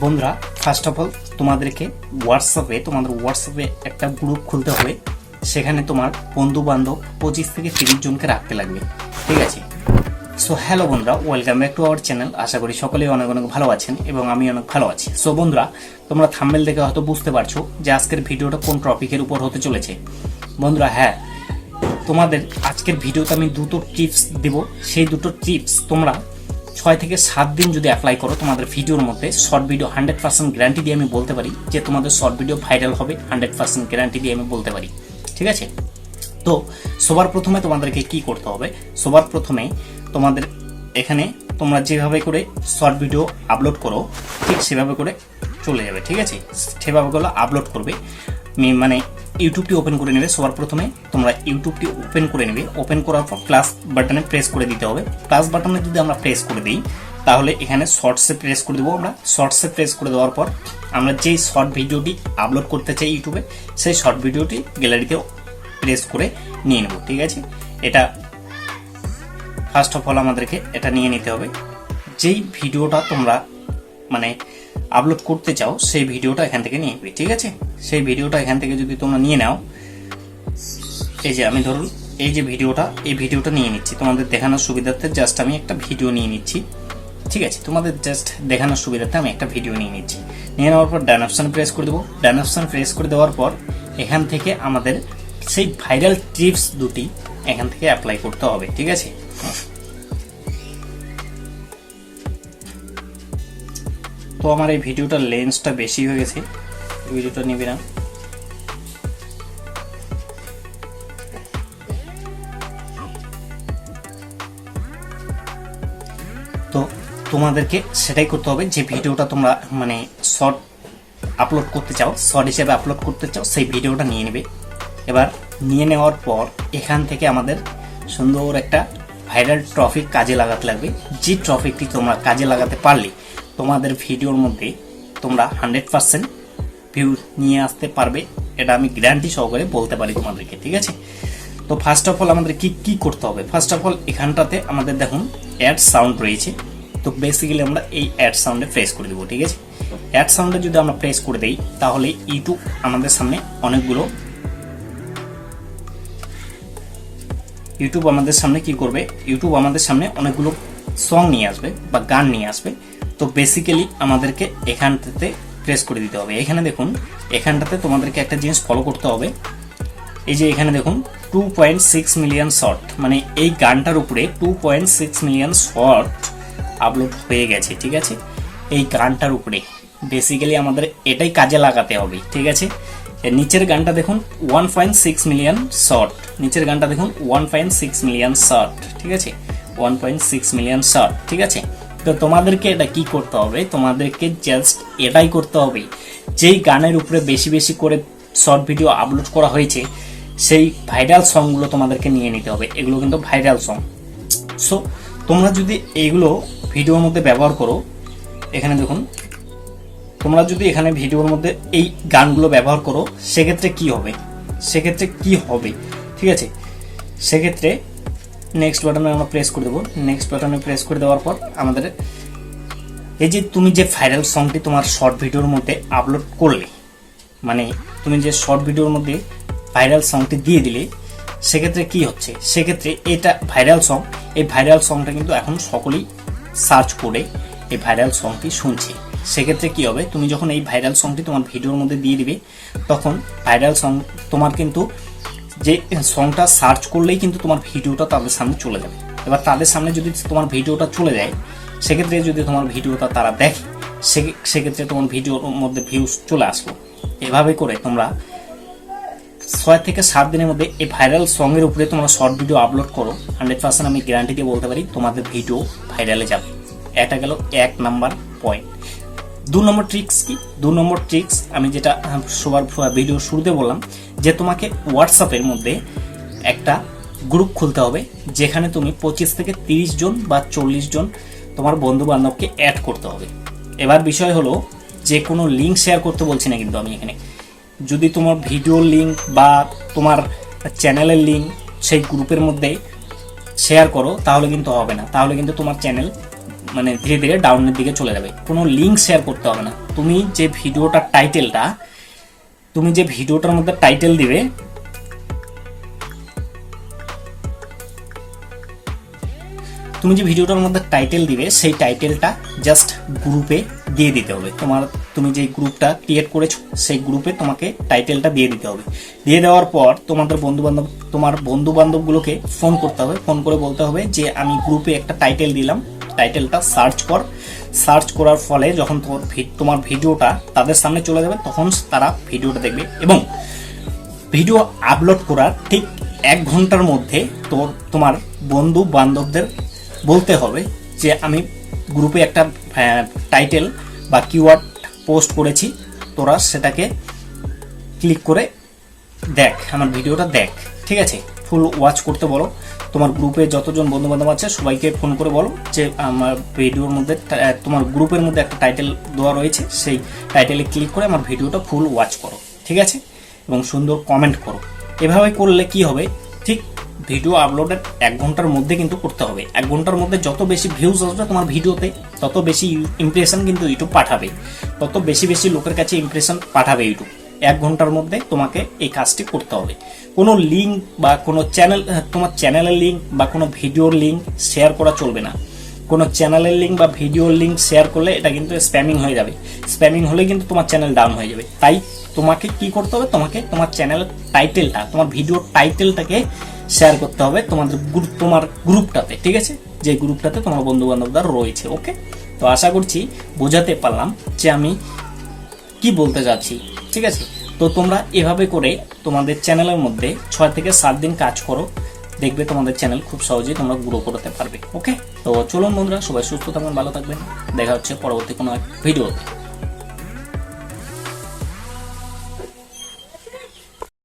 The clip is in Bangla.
বন্ধুরা, ফার্স্ট অফ অল তোমাদেরকে তোমাদের হোয়াটসঅ্যাপে একটা গ্রুপ খুলতে হবে। সেখানে তোমার বন্ধু বান্ধব 25 থেকে 30 জনকে রাখতে লাগবে, ঠিক আছে? সো হ্যালো বন্ধুরা, welcome back to our channel. আশা করি সকলেই অনেক অনেক ভালো আছেন এবং আমি অনেক ভালো আছি। সো বন্ধুরা, তোমরা থাম্বনেল দেখে হয়তো বুঝতে পারছো যে আজকের ভিডিওটা কোন টপিকের উপর হতে চলেছে। বন্ধুরা হ্যাঁ, তোমাদের আজকের ভিডিওতে আমি দুটো টিপস দেব। সেই দুটো টিপস তোমরা 6 থেকে 7 দিন যদি অ্যাপ্লাই করো, তোমাদের ভিডিওর মধ্যে শর্ট ভিডিও 100% গ্যারান্টি দিয়ে আমি বলতে পারি যে তোমাদের শর্ট ভিডিও ভাইরাল হবে। 100% গ্যারান্টি দিয়ে আমি বলতে পারি, ঠিক আছে? তো সবার প্রথমে তোমাদেরকে কি করতে হবে? সবার প্রথমে তোমাদের এখানে তোমরা যেভাবে করে শর্ট ভিডিও আপলোড করো ঠিক সেভাবে করে চলে যাবে, ঠিক আছে? সেভাবে করে আপলোড করবে, মানে ইউটিউবটি ওপেন করে নেবে। সবার প্রথমে তোমরা ইউটিউবটি ওপেন করে নেবে। ওপেন করার পর প্লাস বাটনে প্রেস করে দিতে হবে। প্লাস বাটনে যদি আমরা প্রেস করে দিই তাহলে এখানে শর্টসে প্রেস করে দেবো। আমরা শর্টসে প্রেস করে দেওয়ার পর আমরা যেই শর্ট ভিডিওটি আপলোড করতে চাই ইউটিউবে, সেই শর্ট ভিডিওটি গ্যালারিতে প্রেস করে নিয়ে নেব, ঠিক আছে? এটা ফার্স্ট অফ অল আমাদেরকে এটা নিয়ে নিতে হবে। যেই ভিডিওটা তোমরা মানে আপলোড করতে চাও সেই ভিডিওটা এখান থেকে নিয়ে নেবে, ঠিক আছে? সেই ভিডিওটা এখান থেকে যদি তোমরা নিয়ে নাও, এই যে আমি ধরুন এই যে এই ভিডিওটা নিয়ে নিচ্ছি তোমাদের দেখানোর সুবিধার্থে। জাস্ট আমি একটা ভিডিও নিয়ে নিচ্ছি, ঠিক আছে? তোমাদের জাস্ট দেখানোর সুবিধার্থে আমি একটা ভিডিও নিয়ে নিচ্ছি। নিয়ে নেওয়ার পর ডান অপশন প্রেস করে দেবো। ডান অপশন প্রেস করে দেওয়ার পর এখান থেকে আমাদের সেই ভাইরাল টিপস দুটি এখান থেকে অ্যাপ্লাই করতে হবে, ঠিক আছে? তো আমার এই ভিডিওটার লেন্সটা বেশি হয়ে গেছে, ভিডিওটা নিবে না। তো তোমাদেরকে সেটাই করতে হবে, যে ভিডিওটা তোমরা মানে শর্ট আপলোড করতে চাও, শর্ট হিসেবে আপলোড করতে চাও, সেই ভিডিওটা নিয়ে নেবে। এবার নিয়ে নেওয়ার পর এখান থেকে আমাদের সুন্দর একটা ভাইরাল টপিক কাজে লাগাতে লাগবে। যে টপিকটি তোমরা কাজে লাগাতে পারলে তোমাদের ভিডিওর মধ্যে তোমরা 100% ভিউ নিয়ে আসতে পারবে। এটা আমি গ্যারান্টি সহকারে বলতে পারি তোমাদেরকে, ঠিক আছে? তো ফার্স্ট অফ অল আমাদের কি করতে হবে? ফার্স্ট অফ অল এখানটাতে আমাদের দেখুন অ্যাড সাউন্ড রয়েছে। তো বেসিক্যালি আমরা এই অ্যাড সাউন্ডে প্রেস করে দেবো, ঠিক আছে? অ্যাড সাউন্ডে যদি আমরা প্রেস করে দেই তাহলে ইউটিউব আমাদের সামনে কি করবে? ইউটিউব আমাদের সামনে অনেকগুলো সং নিয়ে আসবে বা গান নিয়ে আসবে। তো বেসিক্যালি আমাদেরকে এখানটাতে প্রেস করে দিতে হবে। এখানে দেখুন, এখানটাতে তোমাদেরকে একটা জিনিস ফলো করতে হবে। এই যে এখানে দেখুন 2.6 মিলিয়ন শর্ট, মানে এই গানটার উপরে 2.6 মিলিয়ন শর্ট আপলোড হয়ে গেছে, ঠিক আছে? এই গানটার উপরে বেসিক্যালি আমাদের এটাই কাজে লাগাতে হবে, ঠিক আছে? নিচের গানটা দেখুন 1.6 মিলিয়ন শর্ট, নিচের গানটা দেখুন 1.6 মিলিয়ন শর্ট, ঠিক আছে? 1.6 মিলিয়ন শর্ট, ঠিক আছে? তো তোমাদেরকে এটা কি করতে হবে? তোমাদেরকে জাস্ট এটাই করতে হবে, যেই গানের উপরে বেশি বেশি করে শর্ট ভিডিও আপলোড করা হয়েছে সেই ভাইরাল সংগুলো তোমাদেরকে নিয়ে নিতে হবে। এগুলো কিন্তু ভাইরাল সং। সো তোমরা যদি এইগুলো ভিডিওর মধ্যে ব্যবহার করো, এখানে দেখুন, তোমরা যদি এখানে ভিডিওর মধ্যে এই গানগুলো ব্যবহার করো সেক্ষেত্রে কি হবে, ঠিক আছে? সেক্ষেত্রে নেক্সট বাটনে আমরা প্রেস করে দেবো। নেক্সট বাটনে প্রেস করে দেওয়ার পর আমাদের এই যে তুমি যে ভাইরাল সংটি তোমার শর্ট ভিডিওর মধ্যে আপলোড করলে, মানে তুমি যে শর্ট ভিডিওর মধ্যে ভাইরাল সংটি দিয়ে দিলে, সেক্ষেত্রে কি হচ্ছে? সেক্ষেত্রে এটা ভাইরাল সং, এই ভাইরাল সংটা কিন্তু এখন সকলেই সার্চ করে এই ভাইরাল সংটি শুনছে। সেক্ষেত্রে কি হবে? তুমি যখন এই ভাইরাল সংটি তোমার ভিডিওর মধ্যে দিয়ে দিবে, তখন ভাইরাল সং তোমার কিন্তু যে সংটা সার্চ করলেই কিন্তু তোমার ভিডিওটা তাদের সামনে চলে যাবে। এবার তাদের সামনে যদি তোমার ভিডিওটা চলে যায়, সেক্ষেত্রে যদি তোমার ভিডিওটা তারা দেখে, সেক্ষেত্রে তোমার ভিডিওর মধ্যে ভিউজ চলে আসলো। এভাবে করে তোমরা 6 থেকে 7 দিনের মধ্যে এই ভাইরাল সং এর উপরে তোমরা শর্ট ভিডিও আপলোড করো, 100% আমি গ্যারান্টি দিয়ে বলতে পারি তোমাদের ভিডিও ভাইরালে যাবে। এটা গেল 1 নাম্বার পয়েন্ট। 2 নম্বর ট্রিক্স কি? 2 নম্বর ট্রিক্স আমি যেটা সবার ভিডিও শুরুতে বললাম, যে তোমাকে হোয়াটসঅ্যাপের মধ্যে একটা গ্রুপ খুলতে হবে, যেখানে তুমি 25 থেকে 30 জন বা 40 জন তোমার বন্ধু বান্ধবকে অ্যাড করতে হবে। এবার বিষয় হলো, যে কোনো লিঙ্ক শেয়ার করতে বলছি না কিন্তু আমি এখানে। যদি তোমার ভিডিওর লিঙ্ক বা তোমার চ্যানেলের লিঙ্ক সেই গ্রুপের মধ্যে শেয়ার করো তাহলে কিন্তু হবে না, তাহলে কিন্তু তোমার চ্যানেল মানে ধীরে ধীরে ডাউনের দিকে চলে যাবে। কোনো লিঙ্ক শেয়ার করতে হবে না। তুমি যে ভিডিওটার মধ্যে টাইটেল দিবে, সেই টাইটেলটা জাস্ট গ্রুপে দিয়ে দিতে হবে। তুমি যে গ্রুপটা ক্রিয়েট করেছো সেই গ্রুপে তোমাকে টাইটেলটা দিয়ে দিতে হবে। দিয়ে দেওয়ার পর তোমার বন্ধু বান্ধবগুলোকে ফোন করতে হবে। ফোন করে বলতে হবে যে আমি গ্রুপে একটা টাইটেল দিলাম, টাইটেলটা সার্চ করার ফলে যখন তোমার ভিডিওটা তাদের সামনে চলে যাবে তখন তারা ভিডিওটা দেখবে। এবং ভিডিও আপলোড করার ঠিক 1 ঘন্টার মধ্যে তোমার বন্ধু বান্ধবদের বলতে হবে যে আমি গ্রুপে একটা টাইটেল বা কিওয়ার্ড পোস্ট করেছি, তোরা সেটাকে ক্লিক করে দেখ, আমার ভিডিওটা দেখ। ঠিক আছে, ফুল ওয়াচ করতে বলো। তোমার গ্রুপে যতজন বন্ধু বান্ধব আছে সবাইকে ফোন করে বলো যে আমার ভিডিওর মধ্যে তোমার গ্রুপের মধ্যে একটা টাইটেল দেওয়া রয়েছে, সেই টাইটেলে ক্লিক করে আমার ভিডিওটা ফুল ওয়াচ করো। ঠিক আছে, এবং সুন্দর কমেন্ট করো। এভাবে করলে কি হবে, ঠিক ভিডিও আপলোডের 1 ঘন্টার মধ্যে কিন্তু করতে হবে। 1 ঘন্টার মধ্যে যত বেশি ভিউজ আসবে তোমার ভিডিওতে, তত বেশি ইমপ্রেশন কিন্তু ইউটিউব পাঠাবে, তত বেশি লোকের কাছে ইমপ্রেশন পাঠাবে ইউটিউব। 1 ঘন্টার মধ্যে তোমাকে এই কাজটি করতে হবে। কোনো লিঙ্ক বা কোনো তোমার চ্যানেলের লিঙ্ক বা কোনো ভিডিওর লিঙ্ক শেয়ার করা চলবে না। কোনো চ্যানেলের লিঙ্ক বা ভিডিওর লিঙ্ক শেয়ার করলে এটা কিন্তু স্প্যামিং হয়ে যাবে। স্প্যামিং হলে কিন্তু তোমার চ্যানেল ডাউন হয়ে যাবে। তাই তোমাকে কি করতে হবে, তোমার চ্যানেলের টাইটেলটা, তোমার ভিডিওর টাইটেলটাকে শেয়ার করতে হবে তোমার গ্রুপটাতে। ঠিক আছে, যে গ্রুপটাতে তোমার বন্ধু বান্ধবরা রয়েছে। ওকে, তো আশা করছি বোঝাতে পারলাম যে আমি কি বলতে চাচ্ছি। ঠিক আছে, তো তোমরা এভাবে করে তোমাদের চ্যানেলের মধ্যে 6 থেকে 7 দিন কাজ করো, দেখবে তোমাদের চ্যানেল খুব সহজেই তোমরা গ্রো করতে পারবে। ওকে, তো চলুন বন্ধুরা, সবাই সুস্থ থাকবেন, ভালো থাকবেন। দেখা হচ্ছে পরবর্তী কোনো এক ভিডিওতে।